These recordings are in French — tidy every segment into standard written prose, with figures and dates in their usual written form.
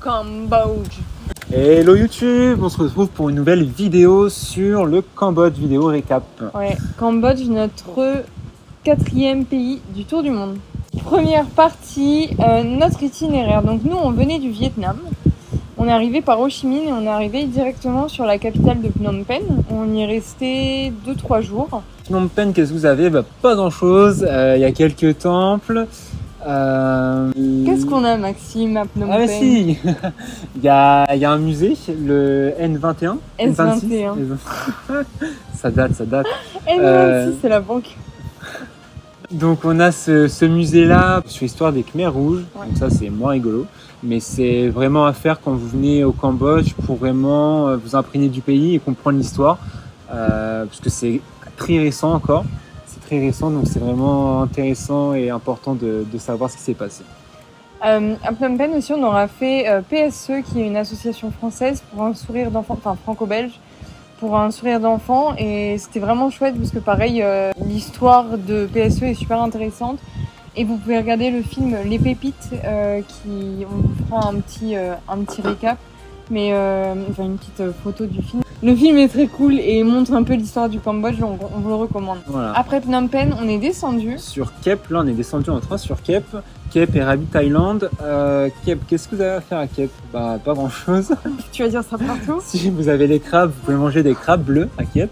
Cambodge. Hello YouTube, on se retrouve pour une nouvelle vidéo sur le Cambodge, vidéo récap. Ouais, Cambodge, notre 4e pays du tour du monde. Première partie, notre itinéraire. Donc nous, on venait du Vietnam. On est arrivé par Ho Chi Minh et on est arrivé directement sur la capitale de Phnom Penh. On y est resté 2-3 jours. Phnom Penh, qu'est-ce que vous avez? Pas grand chose, il y a quelques temples. Qu'est-ce qu'on a, Maxime, à Phnom Penh? Si il y a un musée, le N21. S21. Ça date. N26, c'est la banque. Donc on a ce musée-là sur l'histoire des Khmers rouges, Ouais. donc ça c'est moins rigolo, mais c'est vraiment à faire quand vous venez au Cambodge pour vraiment vous imprégner du pays et comprendre l'histoire, parce que c'est très récent encore, donc c'est vraiment intéressant et important de savoir ce qui s'est passé. À Phnom Penh aussi, on aura fait PSE, qui est une association française pour un sourire d'enfant, enfin franco-belge, pour un sourire d'enfant, et c'était vraiment chouette parce que pareil, l'histoire de PSE est super intéressante et vous pouvez regarder le film Les Pépites, qui on vous fera un petit récap, mais enfin une petite photo du film. Le film est très cool et montre un peu l'histoire du Cambodge, donc on vous le recommande. Voilà. Après Phnom Penh, on est descendu Sur Kep, là on est descendu en train sur Kep et Rabbit Island. Kep, qu'est-ce que vous avez à faire à Kep? Pas grand chose. Tu vas dire ça partout? Si vous avez les crabes, vous pouvez manger des crabes bleus à Kep.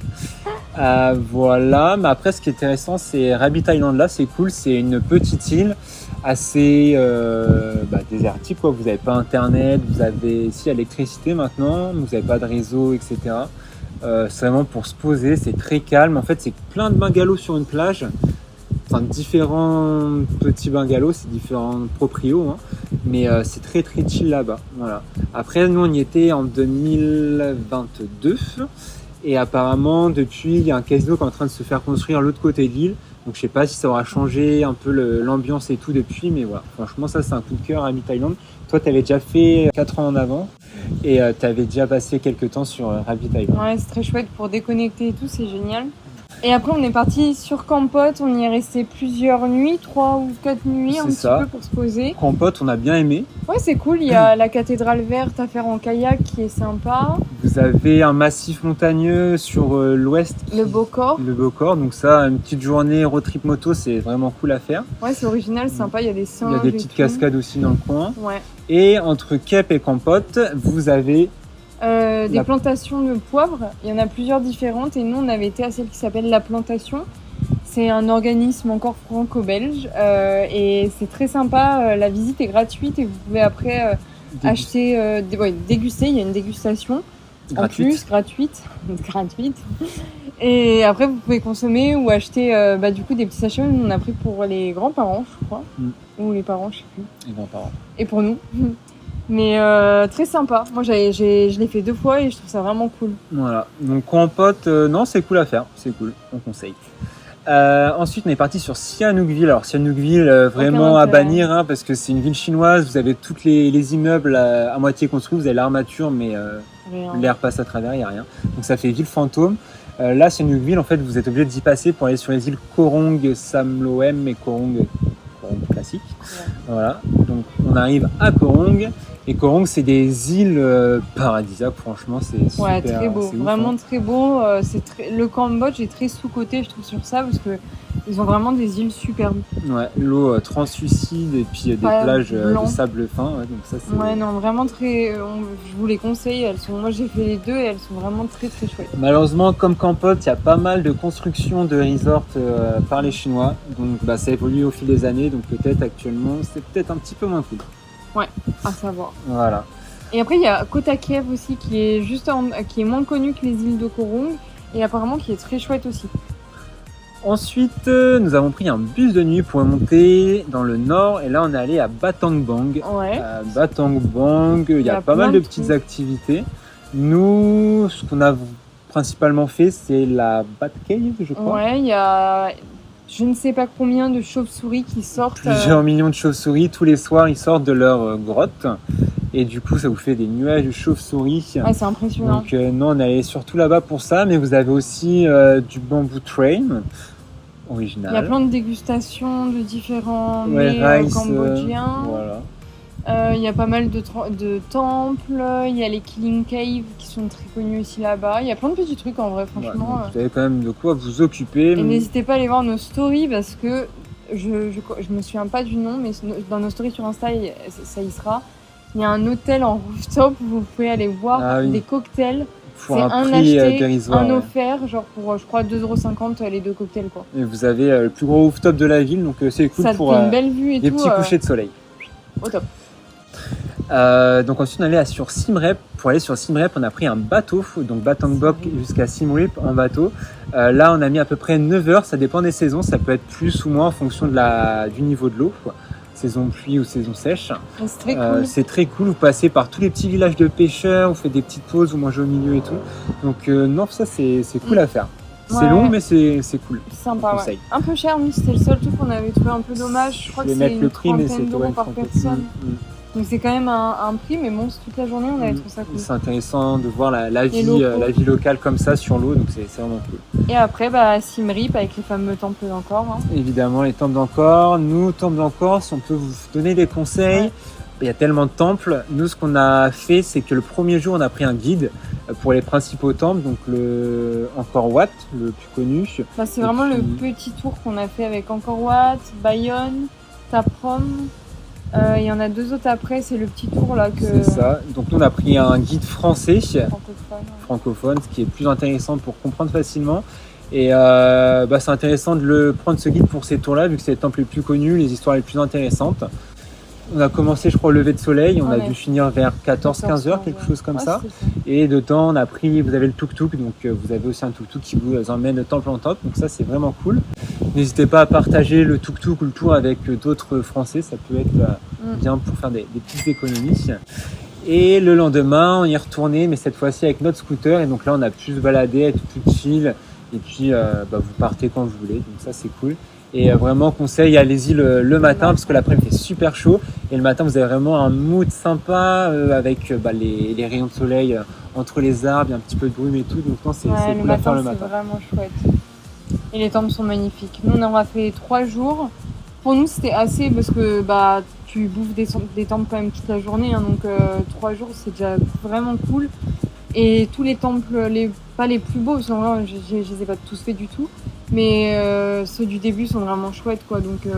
Voilà, mais après ce qui est intéressant, c'est Rabbit Island là, c'est cool, c'est une petite île assez désertique quoi. Vous n'avez pas internet, vous avez l'électricité maintenant, vous n'avez pas de réseau, etc. C'est vraiment pour se poser, c'est très calme. En fait, c'est plein de bungalows sur une plage, enfin différents petits bungalows, c'est différents proprios, hein. Mais c'est très très chill là-bas. Voilà. Après, nous on y était en 2022. Et apparemment, depuis, il y a un casino qui est en train de se faire construire à l'autre côté de l'île. Donc, je sais pas si ça aura changé un peu l'ambiance et tout depuis, mais voilà. Franchement, ça, c'est un coup de cœur à Rabbit Island. Toi, tu avais déjà fait 4 ans en avant et tu avais déjà passé quelques temps sur Rabbit Island. Ouais, c'est très chouette pour déconnecter et tout, c'est génial. Et après, on est parti sur Kampot, on y est resté plusieurs nuits, 3 ou 4 nuits, C'est un ça. petit peu pour se poser. Kampot, on a bien aimé. Ouais, c'est cool, il y a la cathédrale verte à faire en kayak qui est sympa. Vous avez un massif montagneux sur l'ouest. Le Bokor. Le Bokor, donc ça, une petite journée road trip moto, c'est vraiment cool à faire. Ouais, c'est original, c'est sympa, il y a des singes. Il y a des et petites tout. cascades aussi dans le coin. Ouais. Et entre Kep et Kampot, vous avez Des plantations de poivre, il y en a plusieurs différentes et nous on avait été à celle qui s'appelle La Plantation. C'est un organisme encore franco-belge et c'est très sympa, la visite est gratuite et vous pouvez après acheter, déguster, il y a une dégustation gratuite. en plus, gratuite. Et après vous pouvez consommer ou acheter du coup des petits sachets, on a pris pour les grands-parents je crois, ou les parents je sais plus. Les grands-parents. Et pour nous. Mais très sympa. Moi, je l'ai fait 2 fois et je trouve ça vraiment cool. Voilà. Donc, Kampot, non, c'est cool à faire. C'est cool. On conseille. Ensuite, on est parti sur Sihanoukville. Alors, Sihanoukville, vraiment à bannir, hein, parce que c'est une ville chinoise. Vous avez tous les immeubles à moitié construits. Vous avez l'armature, mais l'air passe à travers, il n'y a rien. Donc, ça fait ville fantôme. Là, Sihanoukville, en fait, vous êtes obligé d'y passer pour aller sur les îles Korong, Samloem et Korong classique. Ouais. Voilà. Donc, on arrive à Korong. Et Korong, c'est des îles paradisiaques, franchement, c'est super. Ouais, très beau, vraiment très beau. Le Cambodge est très sous-coté, je trouve, sur ça, parce que ils ont vraiment des îles superbes. Ouais, l'eau translucide et puis des plages de sable fin. Ouais, donc ça, c'est... Ouais, non, vraiment très. Je vous les conseille. Moi, j'ai fait les 2 et elles sont vraiment très très chouettes. Malheureusement, comme Kampot, il y a pas mal de construction de resorts par les Chinois. Donc, ça évolue au fil des années. Donc, peut-être actuellement, c'est peut-être un petit peu moins cool. Ouais, à savoir. Voilà. Et après, il y a Kota Kiev aussi, qui est qui est moins connu que les îles de Korong et apparemment qui est très chouette aussi. Ensuite, nous avons pris un bus de nuit pour monter dans le nord et là, on est allé à Battambang. Ouais. Battambang, il y a pas mal de petites activités. Nous, ce qu'on a principalement fait, c'est la Bat Cave, je crois. Ouais, il y a je ne sais pas combien de chauves-souris qui sortent. Plusieurs millions de chauves-souris. Tous les soirs, ils sortent de leur grotte. Et du coup, ça vous fait des nuages de chauves-souris. Ah, c'est impressionnant. Donc, nous, on est allé surtout là-bas pour ça. Mais vous avez aussi du bamboo train original. Il y a plein de dégustations de différents mets cambodgiens. Voilà. Il y a pas mal de temples, il y a les Killing Cave qui sont très connus aussi là-bas. Il y a plein de petits trucs en vrai, franchement. Vous avez quand même de quoi vous occuper. Et n'hésitez pas à aller voir nos stories parce que je me souviens pas du nom, mais dans nos stories sur Insta, ça y sera. Il y a un hôtel en rooftop où vous pouvez aller boire des cocktails. Pour c'est un prix dérisoire. Un offert, genre pour je crois 2,50 € les 2 cocktails quoi. Et vous avez le plus gros rooftop de la ville, donc c'est cool ça pour une belle vue et des tout, petits couchers de soleil. Au top. Donc ensuite on allait sur Siem Reap. Pour aller sur Siem Reap, on a pris un bateau, donc Battambok jusqu'à Siem Reap en bateau. Là on a mis à peu près 9 heures, ça dépend des saisons, ça peut être plus ou moins en fonction du niveau de l'eau, quoi. Saison pluie ou saison sèche. C'est très cool. C'est très cool, vous passez par tous les petits villages de pêcheurs, vous faites des petites pauses, vous mangez au milieu et tout. Donc non, ça c'est cool à faire. C'est long mais c'est cool. Sympa, ouais. Un peu cher, mais c'était le seul truc qu'on avait trouvé un peu dommage. Je crois que c'est une trentaine d'euros par personne. Donc c'est quand même un prix, mais bon, toute la journée on avait trouvé ça cool. C'est intéressant de voir la vie locale comme ça sur l'eau, donc c'est vraiment cool. Et après, Siem Reap avec les fameux temples d'Angkor. Hein. Évidemment, les temples d'Angkor. Nous, temples d'Angkor, si on peut vous donner des conseils, il y a tellement de temples. Nous, ce qu'on a fait, c'est que le premier jour, on a pris un guide pour les principaux temples, donc le Angkor Wat, le plus connu. C'est vraiment le petit tour qu'on a fait avec Angkor Wat, Bayonne, Ta Prohm. Il y en a 2 autres après, c'est le petit tour là que... C'est ça, donc nous on a pris un guide français, francophone, ce qui est plus intéressant pour comprendre facilement. Et c'est intéressant de prendre ce guide pour ces tours-là, vu que c'est les temples les plus connus, les histoires les plus intéressantes. On a commencé, je crois, au lever de soleil, on a dû finir vers 14-15 heures, quelque chose comme ça. Et de temps, vous avez le tuk-tuk, donc vous avez aussi un tuk-tuk qui vous emmène de temple en temple, donc ça c'est vraiment cool. N'hésitez pas à partager le tuk-tuk ou le tour avec d'autres Français, ça peut être bien pour faire des petites économies. Et le lendemain, on y est retourné, mais cette fois-ci avec notre scooter, et donc là on a pu se balader, être plus chill, et puis vous partez quand vous voulez, donc ça c'est cool. Et vraiment conseil, allez-y le matin parce que l'après-midi fait super chaud et le matin vous avez vraiment un mood sympa avec les rayons de soleil entre les arbres, il y a un petit peu de brume et tout, donc non, c'est cool à faire le matin. C'est vraiment chouette. Et les temples sont magnifiques. Nous on en a fait 3 jours. Pour nous c'était assez parce que tu bouffes des temples quand même toute la journée, hein, donc 3 jours c'est déjà vraiment cool. Et tous les temples, pas les plus beaux, parce que je les ai pas tous fait du tout. Mais ceux du début sont vraiment chouettes quoi, donc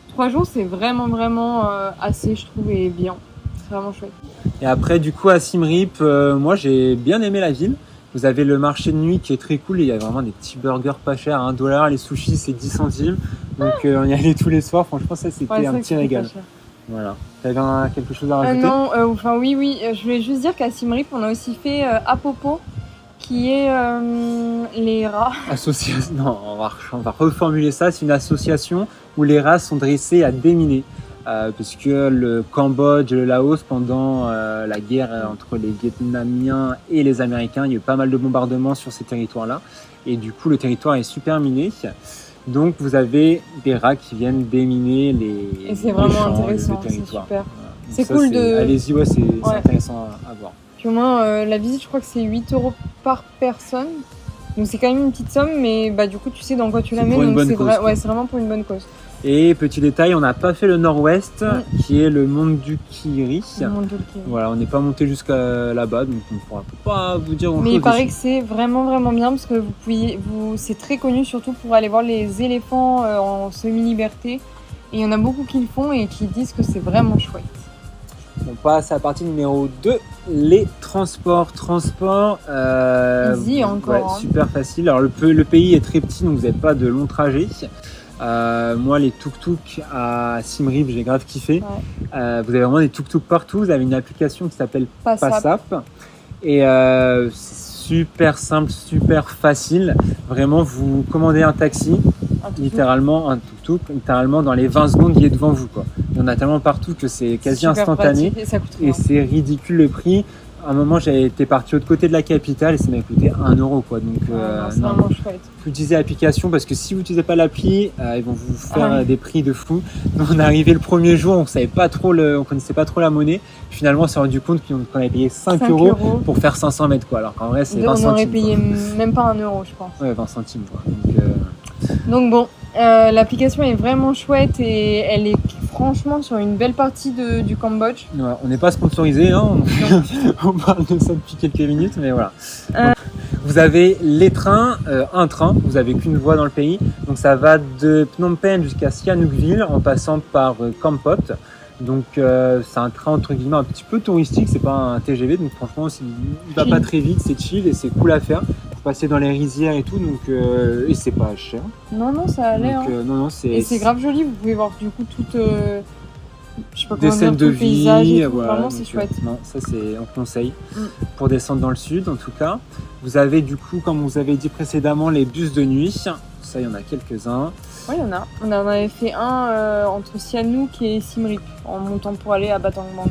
3 jours c'est vraiment assez je trouve et bien, c'est vraiment chouette. Et après du coup à Siem Reap, moi j'ai bien aimé la ville. Vous avez le marché de nuit qui est très cool, il y a vraiment des petits burgers pas chers à 1 $, les sushis c'est 10 centimes, donc on y allait tous les soirs, franchement ça c'était un petit régal. Voilà. T'avais quelque chose à rajouter? Non, oui, je voulais juste dire qu'à Siem Reap on a aussi fait Apopo, qui est les rats. Non, on va reformuler ça. C'est une association où les rats sont dressés à déminer. Puisque le Cambodge et le Laos, pendant la guerre entre les Vietnamiens et les Américains, il y a eu pas mal de bombardements sur ces territoires-là. Et du coup, le territoire est super miné. Donc, vous avez des rats qui viennent déminer les. Et c'est vraiment champs, intéressant, c'est super. Voilà. C'est ça, cool Allez-y, c'est intéressant à voir. Puis au moins, la visite, je crois que c'est 8 € par personne. Donc c'est quand même une petite somme, mais du coup, tu sais dans quoi tu la mets. Donc c'est vraiment pour une bonne cause. Et petit détail, on n'a pas fait le nord-ouest, qui est le Mondulkiri. Voilà, on n'est pas monté jusqu'à là-bas, donc on ne pourra pas vous dire grand-chose. Mais il paraît que c'est vraiment bien, parce que c'est très connu, surtout pour aller voir les éléphants en semi-liberté. Et il y en a beaucoup qui le font et qui disent que c'est vraiment chouette. On passe à la partie numéro 2, les transports. Easy encore. Super facile. Alors le pays est très petit, donc vous n'avez pas de longs trajets. Moi, les tuk-tuk à Siem Reap, j'ai grave kiffé. Vous avez vraiment des tuk-tuk partout. Vous avez une application qui s'appelle Passap. Et c'est super simple, super facile. Vraiment, vous commandez un taxi, littéralement un tuk-tuk, littéralement dans les 20 secondes, il est devant vous, quoi. Il y en a tellement partout que c'est quasi instantané. Et c'est ridicule le prix. À un moment, j'avais été parti de l'autre côté de la capitale et ça m'a coûté 1 €, quoi. Donc, c'est vraiment chouette. Faut utiliser l'application parce que si vous n'utilisez pas l'appli, ils vont vous faire des prix de fou. Donc, on est arrivé le premier jour, on connaissait pas trop la monnaie. Finalement, on s'est rendu compte qu'on avait payé 5 € pour faire 500 mètres, quoi. Alors qu'en vrai, c'est 20 centimes. On aurait payé même pas 1 €, je pense. Ouais, 20 centimes, quoi. Donc bon, l'application est vraiment chouette et elle est franchement sur une belle partie du Cambodge. Ouais, on n'est pas sponsorisé, hein, on parle de ça depuis quelques minutes, mais voilà. Donc, vous avez les trains, un train, vous n'avez qu'une voie dans le pays, donc ça va de Phnom Penh jusqu'à Sihanoukville en passant par Kampot. Donc c'est un train entre guillemets un petit peu touristique, c'est pas un TGV, donc franchement il va pas très vite, c'est chill et c'est cool à faire. Vous passez dans les rizières et tout, donc et c'est pas cher. Non, ça a l'air. Non, et c'est grave joli, vous pouvez voir du coup toute je sais pas des comment scènes dire, de tout le paysage vie, et tout. voilà, Vraiment c'est chouette. Non, ça c'est on conseille pour descendre dans le sud en tout cas. Vous avez du coup, comme vous avez dit précédemment, les bus de nuit. Ça, il y en a quelques-uns. Oui, il y en a. On en avait fait un entre Sihanouk et Siem Reap en montant pour aller à Battang Mang.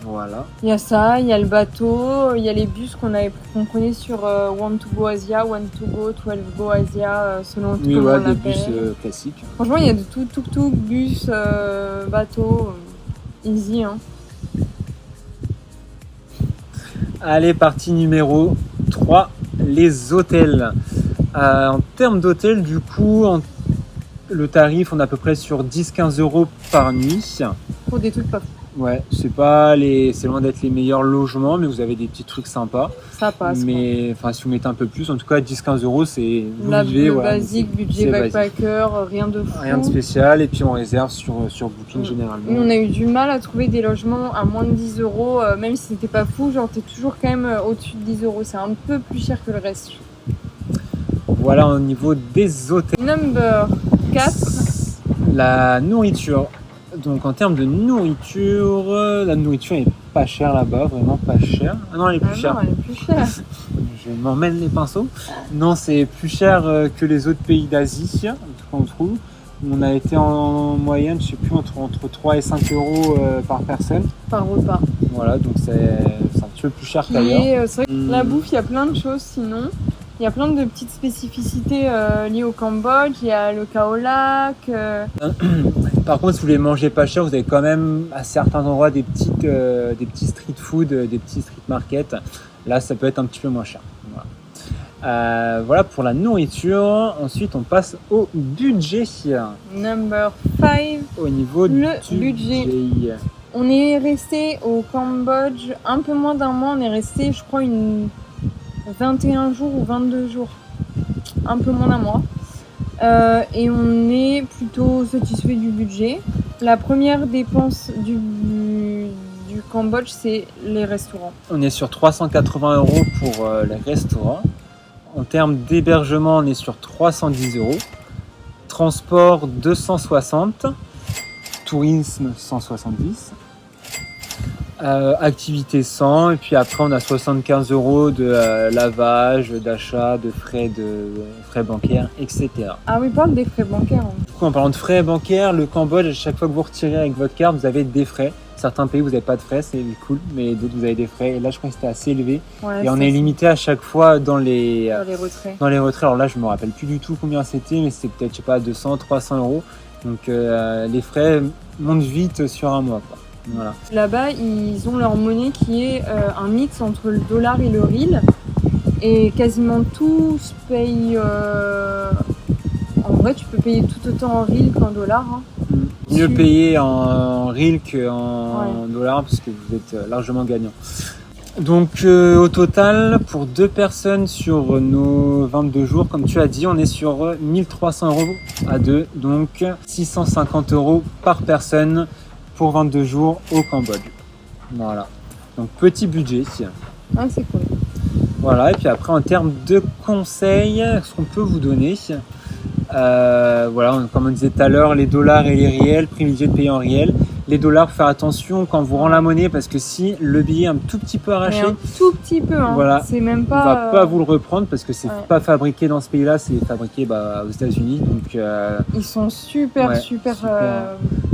Voilà. Il y a ça, il y a le bateau, il y a les bus qu'on prenait sur Want to Go Asia, Want to Go, 12 Go Asia, selon comment on des l'appelle. bus classiques. Franchement, il y a de tout, tuk-tuk, bus, bateau, easy. Hein. Allez, partie numéro 3, les hôtels. En termes d'hôtels, du coup, le tarif, on est à peu près sur 10-15 € par nuit. Pour des trucs pas fous. Ouais, c'est loin d'être les meilleurs logements, mais vous avez des petits trucs sympas. Ça passe. Mais enfin, si vous mettez un peu plus, en tout cas 10-15 €, c'est le basique, budget backpacker, rien de fou. Rien de spécial, et puis on réserve sur Booking généralement. On a eu du mal à trouver des logements à moins de 10 €, même si c'était pas fou, genre t'es toujours quand même au-dessus de 10 €, c'est un peu plus cher que le reste. Voilà au niveau des hôtels. Number 4. La nourriture. Donc en termes de nourriture, la nourriture est pas chère là-bas, vraiment pas chère. Ah non, elle est plus chère. Non, elle est plus chère. Je m'emmène les pinceaux. Non, c'est plus cher que les autres pays d'Asie, en tout cas on trouve. On a été en moyenne, je sais plus, entre 3 et 5 € par personne. Par repas. Voilà, donc c'est un petit peu plus cher qu'ailleurs. C'est vrai que la bouffe, il y a plein de choses sinon. Il y a plein de petites spécificités liées au Cambodge. Il y a le kaolak. Par contre, si vous voulez manger pas cher, vous avez quand même à certains endroits des petits street food, des petits street market. Là, ça peut être un petit peu moins cher. Voilà pour la nourriture. Ensuite, on passe au budget. Number 5. Au niveau du budget. On est resté au Cambodge un peu moins d'un mois. On est resté, je crois, 21 jours ou 22 jours. Un peu moins d'un mois. Et on est plutôt satisfait du budget. La première dépense du Cambodge, c'est les restaurants. On est sur 380 € pour les restaurants. En termes d'hébergement, on est sur 310 €. Transport 260. Tourisme 170. Activité 100, et puis après on a 75 € de lavage, d'achat, de frais bancaires, etc. Ah oui, parle des frais bancaires. Du coup, en parlant de frais bancaires, le Cambodge, à chaque fois que vous retirez avec votre carte, vous avez des frais. Certains pays vous n'avez pas de frais, c'est cool, mais d'autres vous avez des frais. Et là, je crois que c'était assez élevé. Ouais, et on est limité à chaque fois dans les retraits. Dans les retraits. Alors là, je me rappelle plus du tout combien c'était, mais c'était peut-être, je sais pas, 200, 300 €. Donc les frais montent vite sur un mois, quoi. Voilà. Là-bas, ils ont leur monnaie qui est un mix entre le dollar et le riel. Et quasiment tout se paye... En vrai, tu peux payer tout autant en riel qu'en dollars. Hein. Mieux payer en riel qu'en dollars, parce que vous êtes largement gagnant. Donc au total, pour 2 personnes sur nos 22 jours, comme tu as dit, on est sur 1300 € à 2. Donc 650 € par personne pour 22 jours au Cambodge. Voilà. Donc petit budget. Ah, c'est cool. Voilà, et puis après en termes de conseils, ce qu'on peut vous donner, voilà, comme on disait tout à l'heure, les dollars et les riels, privilégiez de payer en riels. Les dollars, faire attention quand vous rend la monnaie, parce que si le billet est un tout petit peu arraché, un tout petit peu, hein. Voilà, c'est même pas, on va pas vous le reprendre parce que c'est pas fabriqué dans ce pays-là, c'est fabriqué aux États-Unis. Donc ils sont super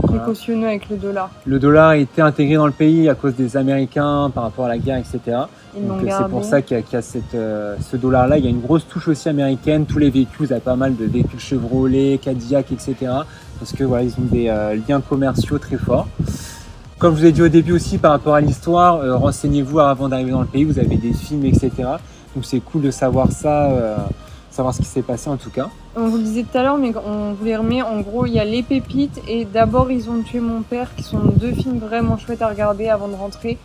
précautionneux avec le dollar. Le dollar a été intégré dans le pays à cause des Américains par rapport à la guerre, etc. Donc c'est pour ça qu'il y a ce dollar-là. Il y a une grosse touche aussi américaine. Tous les véhicules, vous avez pas mal de véhicules Chevrolet, Cadillac, etc. Parce que voilà, ils ont des liens commerciaux très forts. Comme je vous ai dit au début aussi, par rapport à l'histoire, renseignez-vous avant d'arriver dans le pays. Vous avez des films, etc. Donc c'est cool de savoir ça savoir ce qui s'est passé en tout cas. On vous le disait tout à l'heure, mais on vous les remet. En gros, il y a Les Pépites et D'abord ils ont tué mon père, qui sont 2 films vraiment chouettes à regarder avant de rentrer,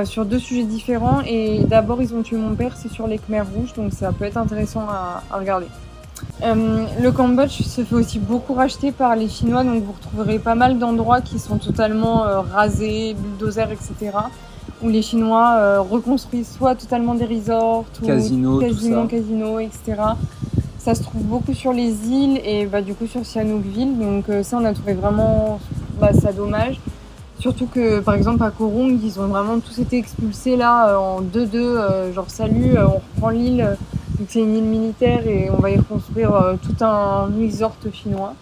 sur 2 sujets différents. Et D'abord ils ont tué mon père, c'est sur les Khmers rouges, donc ça peut être intéressant à regarder. Le Cambodge se fait aussi beaucoup racheter par les Chinois, donc vous retrouverez pas mal d'endroits qui sont totalement rasés, bulldozers, etc. Où les Chinois reconstruisent soit totalement des resorts, ou Casino, casinos, etc. Ça se trouve beaucoup sur les îles et du coup sur Sihanoukville, donc ça on a trouvé vraiment ça dommage. Surtout que par exemple à Koh Rong, ils ont vraiment tous été expulsés là en 2-2, genre salut, on reprend l'île, donc c'est une île militaire et on va y reconstruire tout un resort chinois.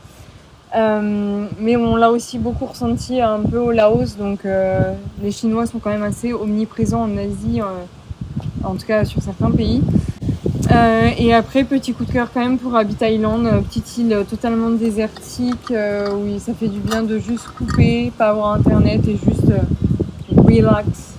Mais on l'a aussi beaucoup ressenti un peu au Laos, donc les Chinois sont quand même assez omniprésents en Asie, en tout cas sur certains pays. Et après, petit coup de cœur quand même pour Habit Island, petite île totalement désertique, où ça fait du bien de juste couper, pas avoir internet et juste relax.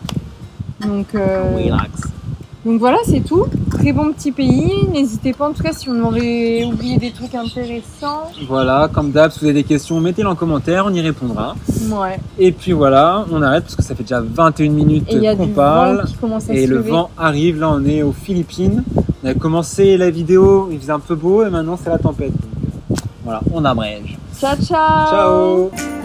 Donc voilà, c'est tout. Très bon petit pays. N'hésitez pas, en tout cas, si on aurait oublié des trucs intéressants. Voilà, comme d'hab, si vous avez des questions, mettez-les en commentaire, on y répondra. Ouais. Et puis voilà, on arrête parce que ça fait déjà 21 minutes qu'on parle. Et le vent arrive, là on est aux Philippines. On a commencé la vidéo, il faisait un peu beau et maintenant c'est la tempête. Donc, voilà, on abrège. Ciao, ciao. Ciao.